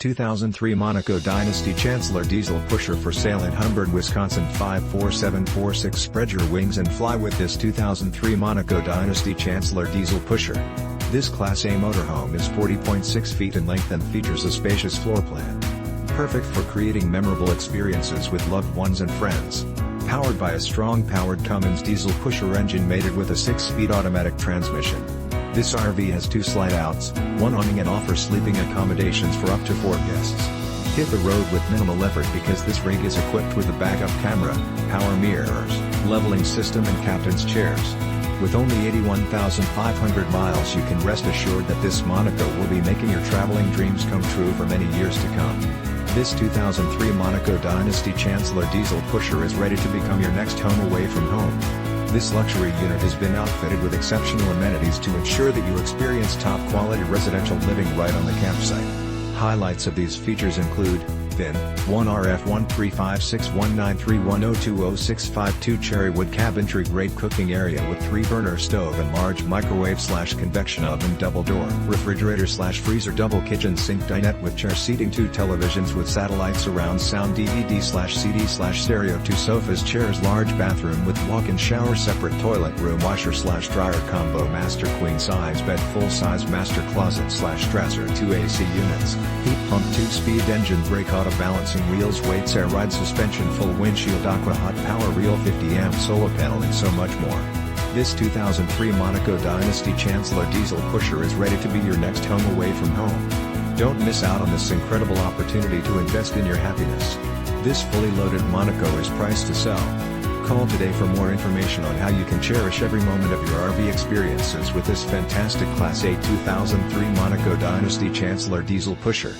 2003 Monaco Dynasty Chancellor Diesel Pusher for sale in Humbird, Wisconsin. 54746. Spread your wings and fly with this 2003 Monaco Dynasty Chancellor Diesel Pusher. This Class A motorhome is 40.6 feet in length and features a spacious floor plan. Perfect for creating memorable experiences with loved ones and friends. Powered by a strong-powered Cummins Diesel Pusher engine mated with a 6-speed automatic transmission. This RV has 2 slide-outs, 1 awning and offers sleeping accommodations for up to 4 guests. Hit the road with minimal effort because this rig is equipped with a backup camera, power mirrors, leveling system and captain's chairs. With only 81,500 miles, you can rest assured that this Monaco will be making your traveling dreams come true for many years to come. This 2003 Monaco Dynasty Chancellor Diesel Pusher is ready to become your next home away from home. This luxury unit has been outfitted with exceptional amenities to ensure that you experience top-quality residential living right on the campsite. Highlights of these features include: VIN 1RF135619310200652 Cherry Wood CabintryGreat Cooking Area with 3-burner stove and large microwave/convection oven double door refrigerator /freezer kitchen SinkDinette with chair SeatingTwo televisions with SatelliteSurround SoundDVD/CD/StereoTwo SofasChairsLarge bathroom with walk-in shower separate toilet RoomWasher/dryer ComboMaster queen size bed full size master closet /DresserTwo A C Units, heat pump 2-speed engine BrakeAuto balancing wheels WeightsAir ride SuspensionFull WinshieldAqua hot power reel 50 amp solar panel and so much more. This 2003 Monaco Dynasty Chancellor Diesel Pusher is ready to be your next home away from home. Don't miss out on this incredible opportunity to invest in your happiness. This fully loaded Monaco is priced to sell. Call today for more information on how you can cherish every moment of your RV experiences with this fantastic Class A 2003 Monaco Dynasty Chancellor Diesel Pusher.